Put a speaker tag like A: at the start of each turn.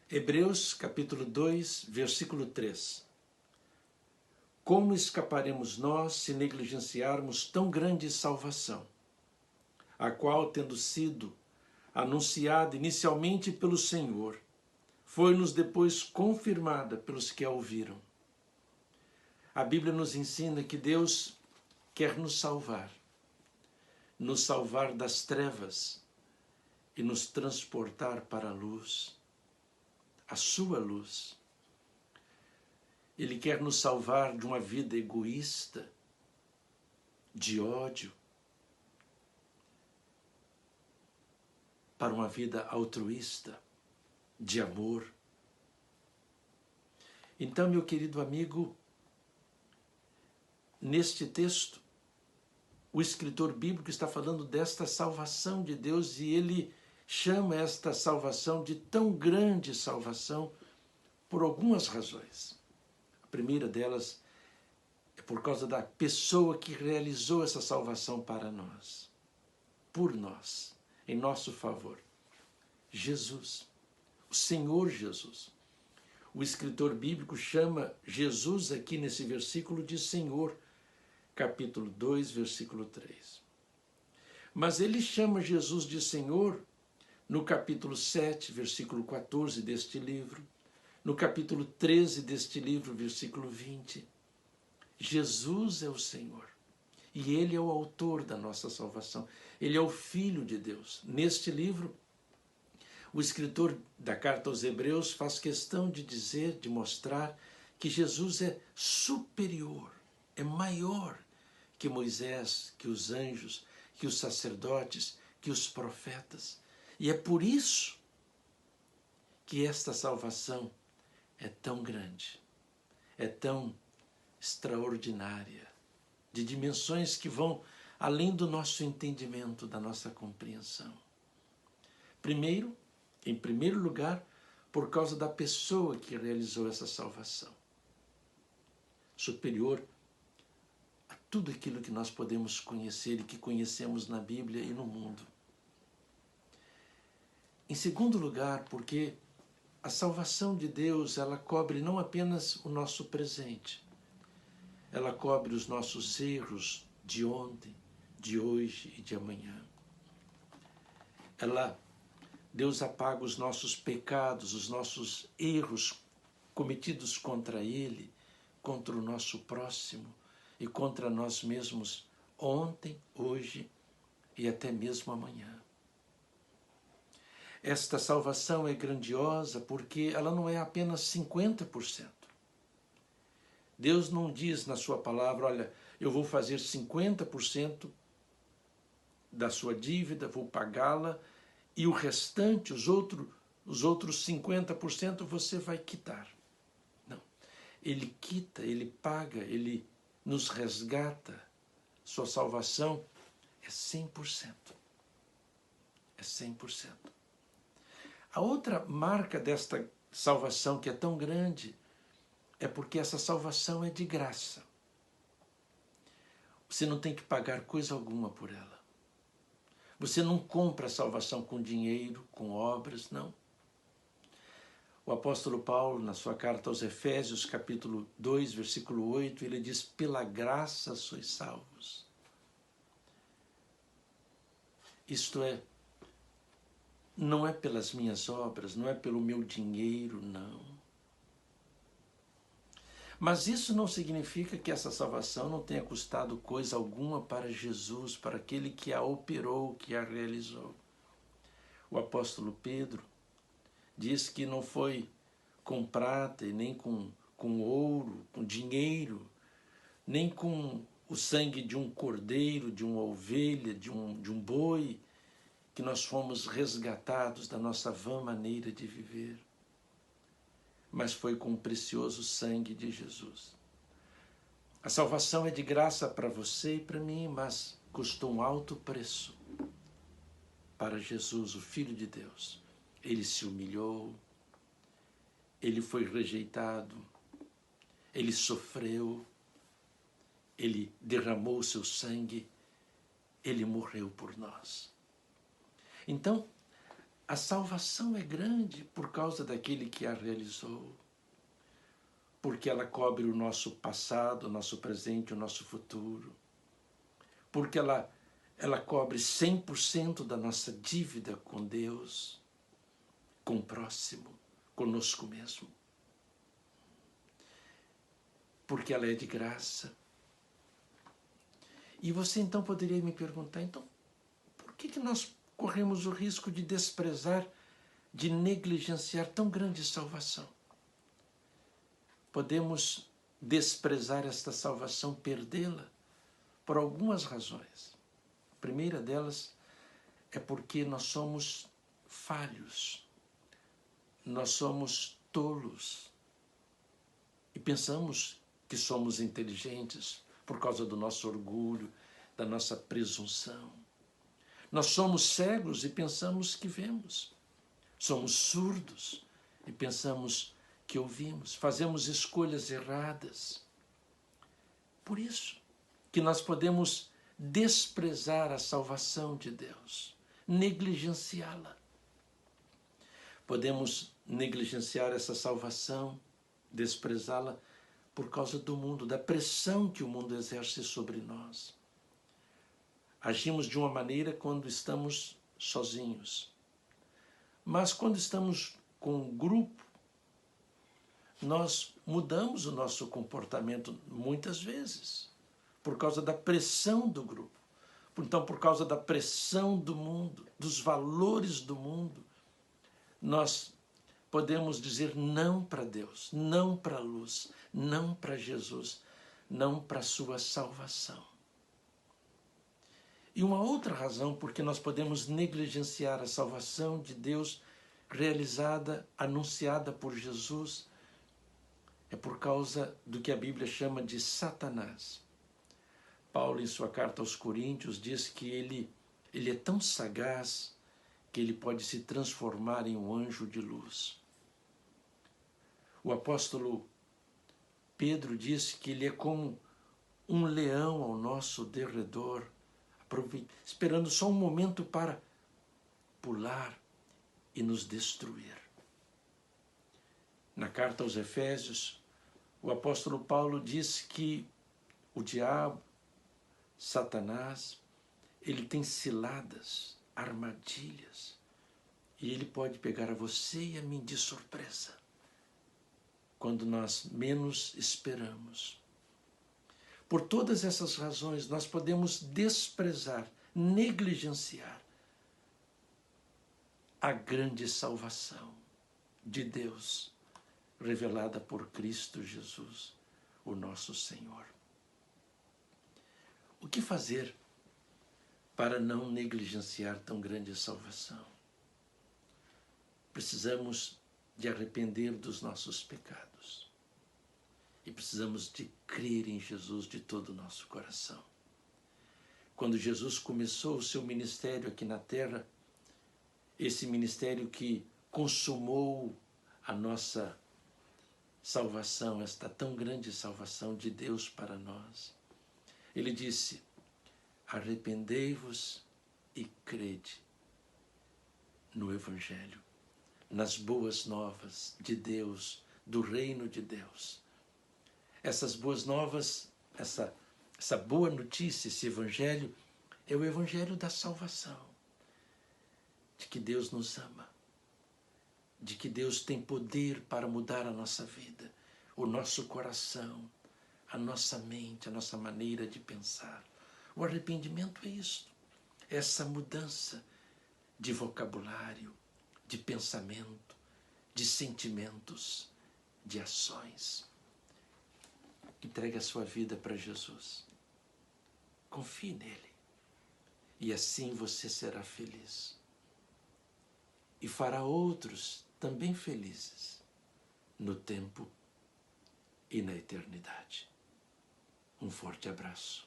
A: Hebreus capítulo 2, versículo 3. Como escaparemos nós se negligenciarmos tão grande salvação, a qual, tendo sido anunciada inicialmente pelo Senhor, foi-nos depois confirmada pelos que a ouviram. A Bíblia nos ensina que Deus quer nos salvar das trevas e nos transportar para a luz, a sua luz. Ele quer nos salvar de uma vida egoísta, de ódio, para uma vida altruísta, de amor. Então, meu querido amigo, neste texto, o escritor bíblico está falando desta salvação de Deus e ele chama esta salvação de tão grande salvação por algumas razões. A primeira delas é por causa da pessoa que realizou essa salvação para nós, por nós, em nosso favor. Jesus, o Senhor Jesus. O escritor bíblico chama Jesus aqui nesse versículo de Senhor, capítulo 2, versículo 3. Mas ele chama Jesus de Senhor no capítulo 7, versículo 14 deste livro, no capítulo 13 deste livro, versículo 20. Jesus é o Senhor e Ele é o autor da nossa salvação. Ele é o Filho de Deus. Neste livro, o escritor da carta aos Hebreus faz questão de dizer, de mostrar que Jesus é superior, é maior que Moisés, que os anjos, que os sacerdotes, que os profetas. E é por isso que esta salvação é tão grande, é tão extraordinária, de dimensões que vão além do nosso entendimento, da nossa compreensão. Primeiro, em primeiro lugar, por causa da pessoa que realizou essa salvação. Superior a tudo aquilo que nós podemos conhecer e que conhecemos na Bíblia e no mundo. Em segundo lugar, porque a salvação de Deus, ela cobre não apenas o nosso presente, ela cobre os nossos erros de ontem, de hoje e de amanhã. Deus apaga os nossos pecados, os nossos erros cometidos contra Ele, contra o nosso próximo e contra nós mesmos ontem, hoje e até mesmo amanhã. Esta salvação é grandiosa porque ela não é apenas 50%. Deus não diz na sua palavra, olha, eu vou fazer 50% da sua dívida, vou pagá-la, e o restante, os outros 50% você vai quitar. Não. Ele quita, ele paga, ele nos resgata. Sua salvação é 100%. É 100%. A outra marca desta salvação que é tão grande é porque essa salvação é de graça. Você não tem que pagar coisa alguma por ela. Você não compra a salvação com dinheiro, com obras, não. O apóstolo Paulo, na sua carta aos Efésios, capítulo 2, versículo 8, ele diz, pela graça sois salvos. Isto é, não é pelas minhas obras, não é pelo meu dinheiro, não. Mas isso não significa que essa salvação não tenha custado coisa alguma para Jesus, para aquele que a operou, que a realizou. O apóstolo Pedro diz que não foi com prata e nem com ouro, com dinheiro, nem com o sangue de um cordeiro, de uma ovelha, de um boi, que nós fomos resgatados da nossa vã maneira de viver. Mas foi com o precioso sangue de Jesus. A salvação é de graça para você e para mim, mas custou um alto preço para Jesus, o Filho de Deus. Ele se humilhou, ele foi rejeitado, ele sofreu, ele derramou o seu sangue, ele morreu por nós. Então, A salvação é grande por causa daquele que a realizou, porque ela cobre o nosso passado, o nosso presente, o nosso futuro, porque ela cobre 100% da nossa dívida com Deus, com o próximo, conosco mesmo. Porque ela é de graça. E você então poderia me perguntar, então, por que nós corremos o risco de desprezar, de negligenciar tão grande salvação? Podemos desprezar esta salvação, perdê-la, por algumas razões. A primeira delas é porque nós somos falhos, nós somos tolos e pensamos que somos inteligentes por causa do nosso orgulho, da nossa presunção. Nós somos cegos e pensamos que vemos. Somos surdos e pensamos que ouvimos. Fazemos escolhas erradas. Por isso que nós podemos desprezar a salvação de Deus, negligenciá-la. Podemos negligenciar essa salvação, desprezá-la por causa do mundo, da pressão que o mundo exerce sobre nós. Agimos de uma maneira quando estamos sozinhos. Mas quando estamos com um grupo, nós mudamos o nosso comportamento muitas vezes, por causa da pressão do grupo. Então, por causa da pressão do mundo, dos valores do mundo, nós podemos dizer não para Deus, não para a luz, não para Jesus, não para a sua salvação. E uma outra razão porque nós podemos negligenciar a salvação de Deus realizada, anunciada por Jesus, é por causa do que a Bíblia chama de Satanás. Paulo, em sua carta aos Coríntios, diz que ele é tão sagaz que ele pode se transformar em um anjo de luz. O apóstolo Pedro diz que ele é como um leão ao nosso derredor, esperando só um momento para pular e nos destruir. Na carta aos Efésios, o apóstolo Paulo diz que o diabo, Satanás, ele tem ciladas, armadilhas, e ele pode pegar a você e a mim de surpresa, quando nós menos esperamos. Por todas essas razões, nós podemos desprezar, negligenciar a grande salvação de Deus, revelada por Cristo Jesus, o nosso Senhor. O que fazer para não negligenciar tão grande salvação? Precisamos de arrepender dos nossos pecados. E precisamos de crer em Jesus de todo o nosso coração. Quando Jesus começou o seu ministério aqui na terra, esse ministério que consumou a nossa salvação, esta tão grande salvação de Deus para nós, ele disse: arrependei-vos e crede no Evangelho, nas boas novas de Deus, do reino de Deus. Essas boas novas, essa boa notícia, esse Evangelho, é o Evangelho da salvação, de que Deus nos ama, de que Deus tem poder para mudar a nossa vida, o nosso coração, a nossa mente, a nossa maneira de pensar. O arrependimento é isso, essa mudança de vocabulário, de pensamento, de sentimentos, de ações. Entregue a sua vida para Jesus. Confie nele. E assim você será feliz. E fará outros também felizes no tempo e na eternidade. Um forte abraço.